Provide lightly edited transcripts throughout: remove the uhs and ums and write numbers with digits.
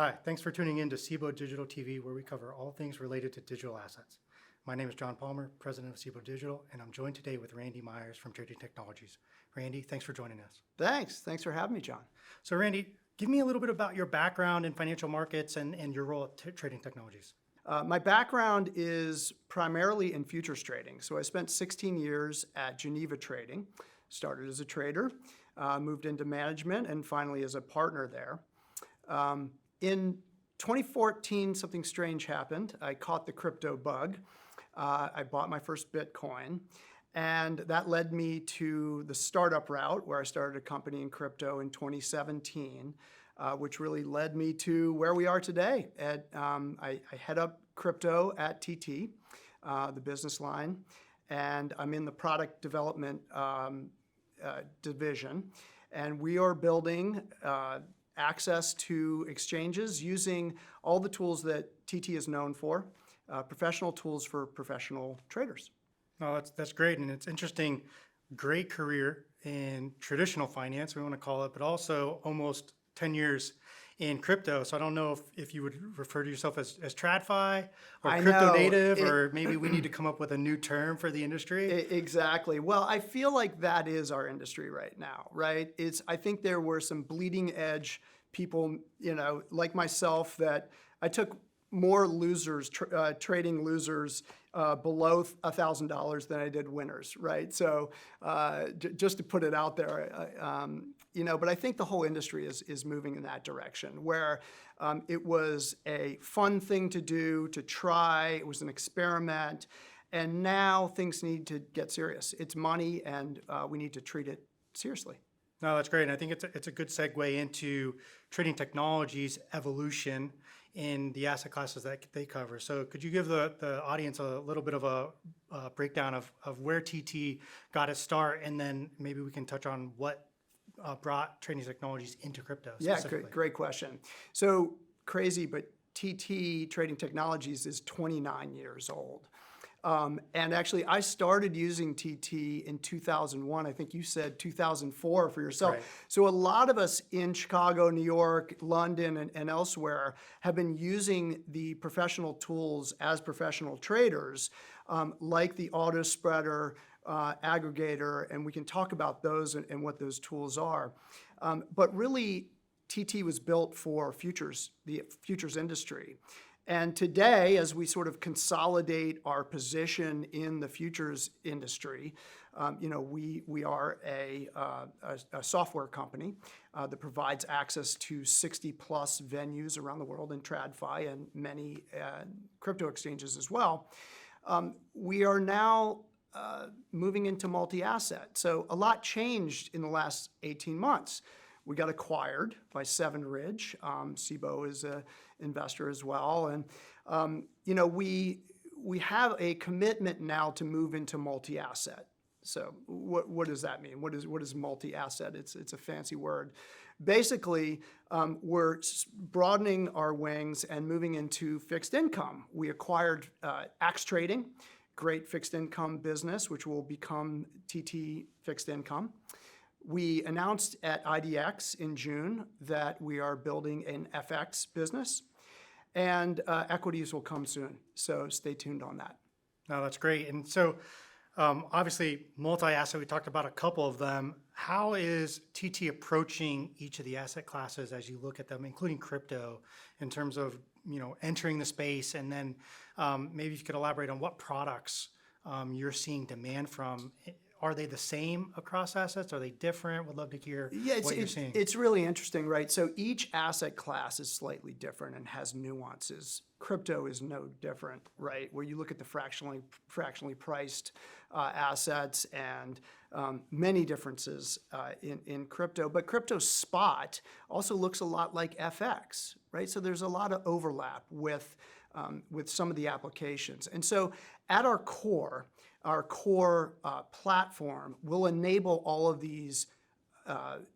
Hi, thanks for tuning in to Cboe Digital TV, where we cover all things related to digital assets. My name is John Palmer, president of Cboe Digital, and I'm joined today with Randy Myers from Trading Technologies. Randy, thanks for joining us. Thanks for having me, John. So Randy, give me a little bit about your background in financial markets and your role at Trading Technologies. My background is primarily in futures trading. So I spent 16 years at Geneva Trading, started as a trader, moved into management, and finally as a partner there. In 2014, something strange happened. I caught the crypto bug. I bought my first Bitcoin, and that led me to the startup route, where I started a company in crypto in 2017, which really led me to where we are today. I head up crypto at TT, the business line, and I'm in the product development division. And we are building access to exchanges using all the tools that TT is known for, professional tools for professional traders. No, that's great, and it's interesting. Great career in traditional finance, we want to call it, but also almost 10 years in crypto. So I don't know if you would refer to yourself as TradFi or crypto native, or maybe we need to come up with a new term for the industry. Exactly. Well, I feel like that is our industry right now, right? I think there were some bleeding edge people, like myself, that I took more losers, trading losers below $1,000 than I did winners, right? So just to put it out there, but I think the whole industry is moving in that direction, where it was a fun thing to do, to try, it was an experiment, and now things need to get serious. It's money, and we need to treat it seriously. No, that's great. And I think it's a good segue into Trading Technologies' evolution in the asset classes that they cover. So could you give the audience a little bit of a breakdown of where TT got its start, and then maybe we can touch on what brought Trading Technologies into crypto specifically? Yeah, great question. So crazy, but TT, Trading Technologies, is 29 years old. And actually, I started using TT in 2001. I think you said 2004 for yourself. Right. So a lot of us in Chicago, New York, London, and elsewhere have been using the professional tools as professional traders, like the auto spreader, aggregator, and we can talk about those and what those tools are. But really, TT was built for futures, the futures industry. And today, as we sort of consolidate our position in the futures industry, we are a software company that provides access to 60 plus venues around the world in TradFi and many crypto exchanges as well. We are now moving into multi-asset. So a lot changed in the last 18 months. We got acquired by Seven Ridge. Cboe is an investor as well. And, we have a commitment now to move into multi-asset. So what does that mean? What is multi-asset? It's a fancy word. Basically, we're broadening our wings and moving into fixed income. We acquired Axe Trading, great fixed income business, which will become TT Fixed Income. We announced at IDX in June that we are building an FX business, and equities will come soon. So stay tuned on that. No, that's great. And so obviously multi-asset, we talked about a couple of them. How is TT approaching each of the asset classes as you look at them, including crypto, in terms of entering the space? And then maybe if you could elaborate on what products you're seeing demand from. Are they the same across assets? Are they different? Would love to hear what you're seeing. It's really interesting, right? So each asset class is slightly different and has nuances. Crypto is no different, right? Where you look at the fractionally priced assets and many differences in crypto. But crypto spot also looks a lot like FX, right? So there's a lot of overlap with some of the applications. And so at our core platform will enable all of these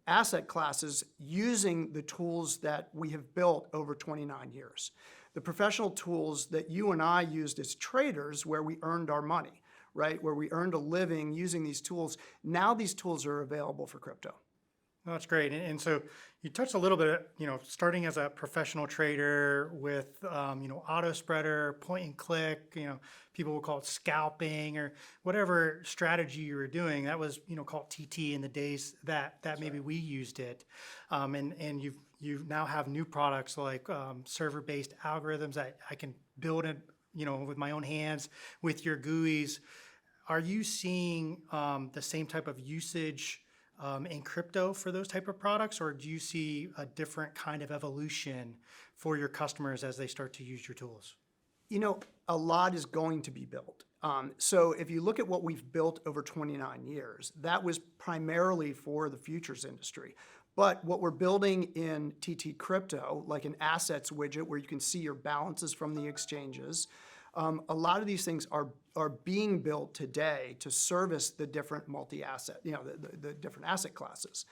asset classes using the tools that we have built over 29 years. The professional tools that you and I used as traders, where we earned our money, right? Where we earned a living using these tools. Now these tools are available for crypto. No, that's great. And so you touched a little bit, starting as a professional trader with, auto spreader, point and click, people will call it scalping or whatever strategy you were doing. That was, called TT in the days that maybe we used it. And you now have new products like server-based algorithms that I can build it, with my own hands with your GUIs. Are you seeing the same type of usage in crypto for those type of products, or do you see a different kind of evolution for your customers as they start to use your tools? A lot is going to be built. So if you look at what we've built over 29 years, that was primarily for the futures industry. But what we're building in TT Crypto, like an assets widget where you can see your balances from the exchanges, a lot of these things are being built today to service the different multi-asset, the different asset classes.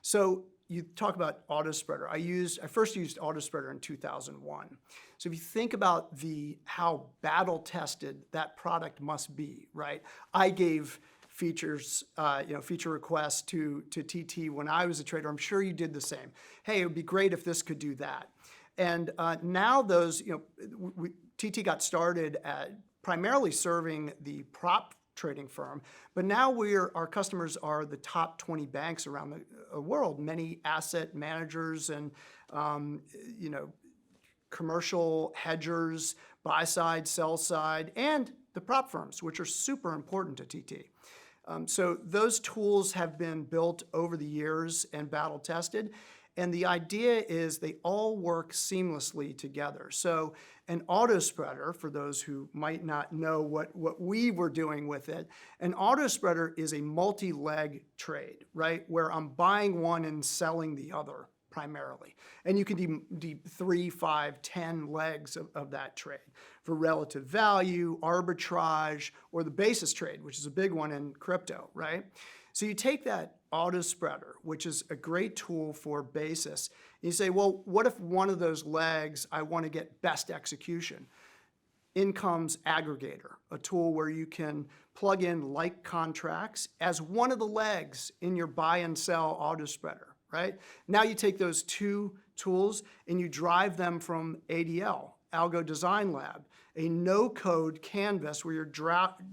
So you talk about auto spreader. I first used auto spreader in 2001. So if you think about how battle tested that product must be, right? I gave feature requests to TT when I was a trader. I'm sure you did the same. Hey, it would be great if this could do that. And now those, TT got started at primarily serving the prop trading firm, but now our customers are the top 20 banks around the world, many asset managers and commercial hedgers, buy side, sell side, and the prop firms, which are super important to TT. So those tools have been built over the years and battle tested. And the idea is they all work seamlessly together. So an auto spreader, for those who might not know what we were doing with it, an auto spreader is a multi-leg trade, right? Where I'm buying one and selling the other primarily. And you can do 3, 5, 10 legs of that trade for relative value, arbitrage, or the basis trade, which is a big one in crypto, right? So you take that auto spreader, which is a great tool for basis, and you say, well, what if one of those legs I want to get best execution? In comes aggregator, a tool where you can plug in like contracts as one of the legs in your buy and sell auto spreader, right? Now you take those two tools and you drive them from ADL, Algo Design Lab, a no-code canvas where you're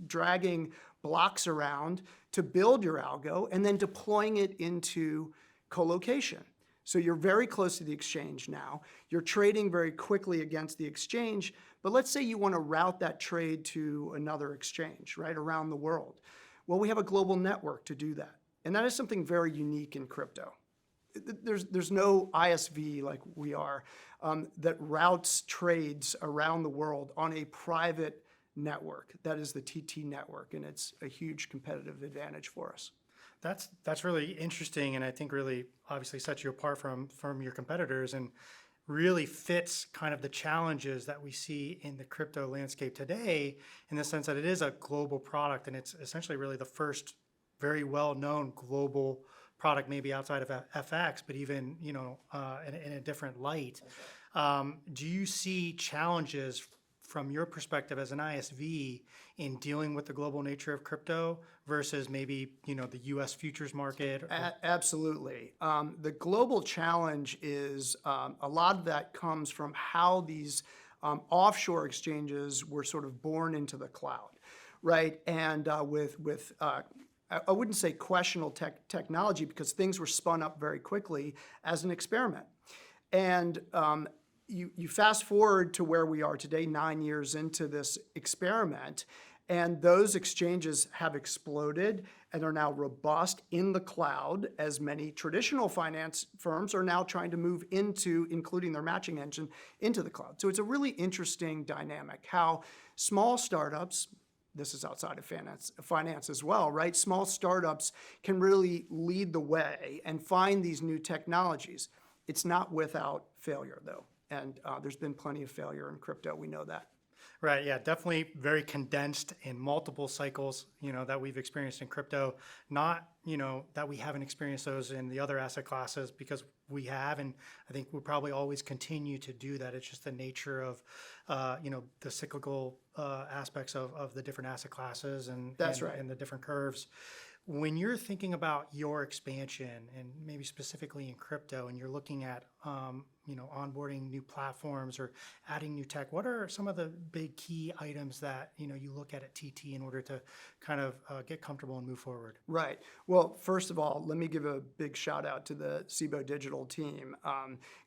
dragging blocks around to build your algo and then deploying it into colocation. So you're very close to the exchange now. You're trading very quickly against the exchange, but let's say you want to route that trade to another exchange, right, around the world. Well, we have a global network to do that. And that is something very unique in crypto. There's no ISV like we are that routes trades around the world on a private network. That is the TT network, and it's a huge competitive advantage for us. That's really interesting, and I think really obviously sets you apart from your competitors and really fits kind of the challenges that we see in the crypto landscape today, in the sense that it is a global product and it's essentially really the first very well-known global product, maybe outside of FX, but even in a different light. Do you see challenges from your perspective as an ISV in dealing with the global nature of crypto versus maybe the U.S. futures market? Absolutely. The global challenge is a lot of that comes from how these offshore exchanges were sort of born into the cloud, right? And with I wouldn't say questionable technology, because things were spun up very quickly as an experiment. And you fast forward to where we are today, 9 years into this experiment, and those exchanges have exploded and are now robust in the cloud, as many traditional finance firms are now trying to move into, including their matching engine, into the cloud. So it's a really interesting dynamic how small startups, this is outside of finance as well, right? Small startups can really lead the way and find these new technologies. It's not without failure, though. And there's been plenty of failure in crypto. We know that. Right. Yeah. Definitely very condensed in multiple cycles, that we've experienced in crypto. Not, that we haven't experienced those in the other asset classes, because we have, and I think we'll probably always continue to do that. It's just the nature of, the cyclical aspects of the different asset classes and That's right. and the different curves. when you're thinking about your expansion and maybe specifically in crypto, and you're looking at onboarding new platforms or adding new tech, what are some of the big key items that you look at TT in order to kind of get comfortable and move forward? Right. Well, first of all, let me give a big shout out to the Cboe Digital team.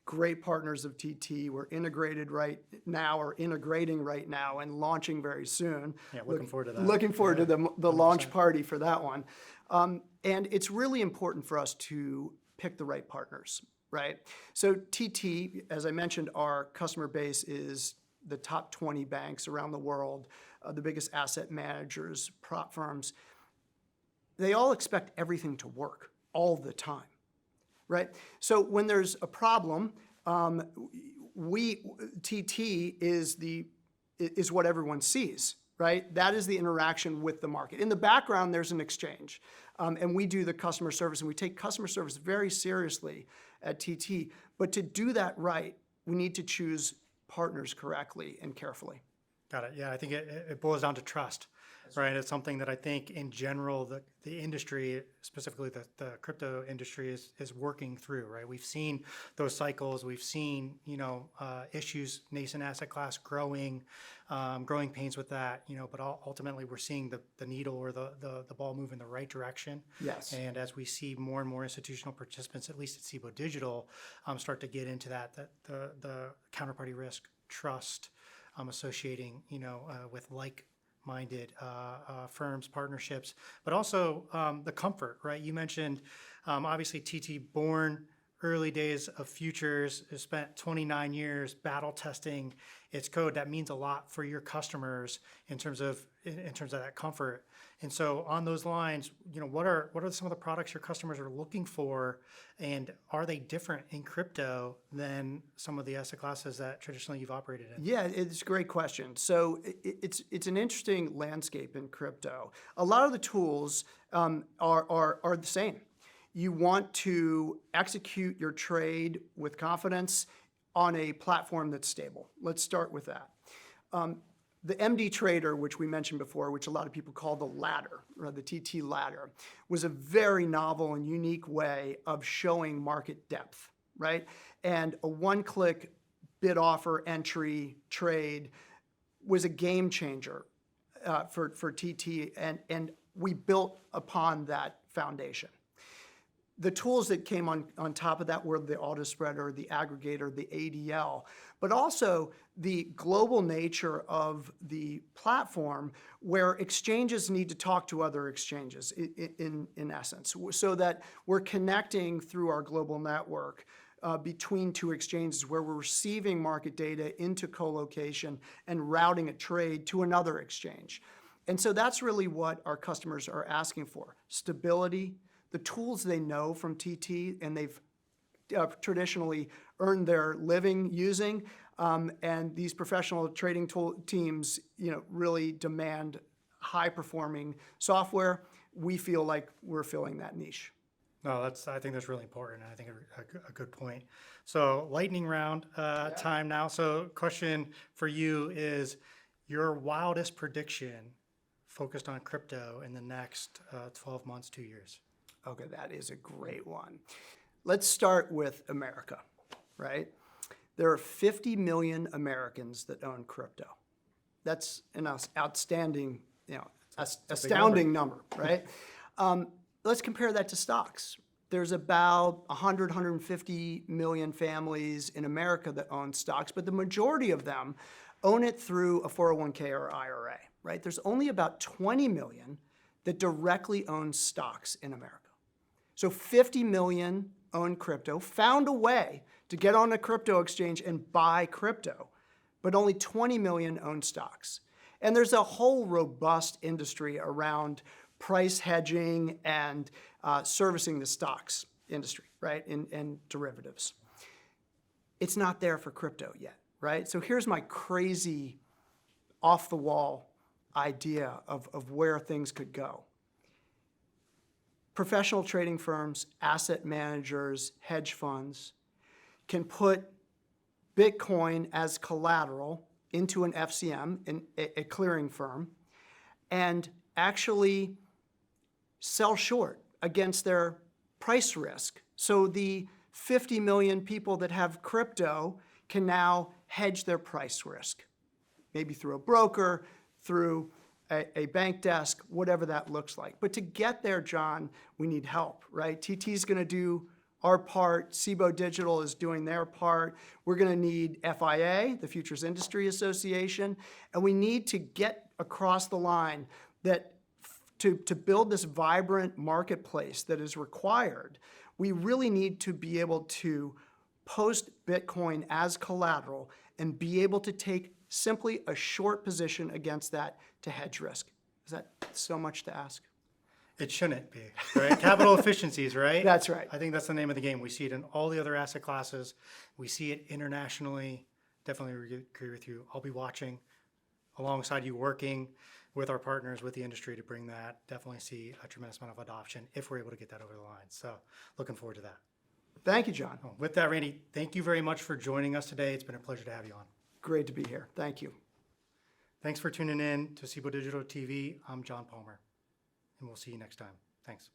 Great partners of TT. We're integrated right now, or integrating right now, and launching very soon. Yeah, looking forward to that. Looking forward to the launch party for that one. And it's really important for us to pick the right partners, right? So TT, as I mentioned, our customer base is the top 20 banks around the world, the biggest asset managers, prop firms. They all expect everything to work all the time, right? So when there's a problem, TT is what everyone sees, right? That is the interaction with the market. In the background, there's an exchange, and we do the customer service, and we take customer service very seriously at TT. But to do that right, we need to choose partners correctly and carefully. Got it. Yeah, I think it boils down to trust, right? It's something that I think in general the industry, specifically the crypto industry, is working through, right? We've seen those cycles. We've seen issues, nascent asset class growing pains with that, but ultimately we're seeing the needle or the ball move in the right direction. Yes. And as we see more and more institutional participants, at least at Cboe Digital, start to get into the counterparty risk, trust, associating, with like-minded firms, partnerships, but also the comfort, right? You mentioned, obviously, TT born early days of futures, has spent 29 years battle testing its code. That means a lot for your customers in terms of that comfort. And so on those lines, what are some of the products your customers are looking for, and are they different in crypto than some of the asset classes that traditionally you've operated in? Yeah, it's a great question. So it's an interesting landscape in crypto. A lot of the tools are the same. You want to execute your trade with confidence on a platform that's stable. Let's start with that. The MD Trader, which we mentioned before, which a lot of people call the ladder, or the TT ladder, was a very novel and unique way of showing market depth, right? And a one-click bid offer entry trade was a game changer for TT, and we built upon that foundation. The tools that came on top of that were the auto spreader, the aggregator, the ADL, but also the global nature of the platform, where exchanges need to talk to other exchanges in essence, so that we're connecting through our global network between two exchanges, where we're receiving market data into co-location and routing a trade to another exchange. And so that's really what our customers are asking for: stability, the tools they know from TT and they've traditionally earned their living using, and these professional trading teams, really demand high-performing software. We feel like we're filling that niche. No, I think that's really important, and I think a good point. So lightning round time now. So question for you is your wildest prediction focused on crypto in the next 12 months, 2 years. Okay, that is a great one. Let's start with America, right? There are 50 million Americans that own crypto. That's an outstanding, astounding number, right? Let's compare that to stocks. There's about 150 million families in America that own stocks, but the majority of them own it through a 401k or IRA, right? There's only about 20 million that directly own stocks in America. So 50 million own crypto, found a way to get on a crypto exchange and buy crypto, but only 20 million own stocks. And there's a whole robust industry around price hedging and servicing the stocks industry, right, and derivatives. It's not there for crypto yet, right? So here's my crazy off-the-wall idea of where things could go. Professional trading firms, asset managers, hedge funds can put Bitcoin as collateral into an FCM, a clearing firm, and actually sell short against their price risk. So the 50 million people that have crypto can now hedge their price risk, maybe through a broker, through a bank desk, whatever that looks like. But to get there, John, we need help, right? TT's going to do our part. Cboe Digital is doing their part. We're going to need FIA, the Futures Industry Association, and we need to get across the line that to build this vibrant marketplace that is required, we really need to be able to post Bitcoin as collateral and be able to take simply a short position against that to hedge risk. Is that so much to ask? It shouldn't be, right? Capital efficiencies, right? That's right. I think that's the name of the game. We see it in all the other asset classes. We see it internationally. Definitely agree with you. I'll be watching alongside you, working with our partners, with the industry to bring that. Definitely see a tremendous amount of adoption if we're able to get that over the line. So looking forward to that. Thank you, John. With that, Randy, thank you very much for joining us today. It's been a pleasure to have you on. Great to be here. Thank you. Thanks for tuning in to Cboe Digital TV. I'm John Palmer, and we'll see you next time. Thanks.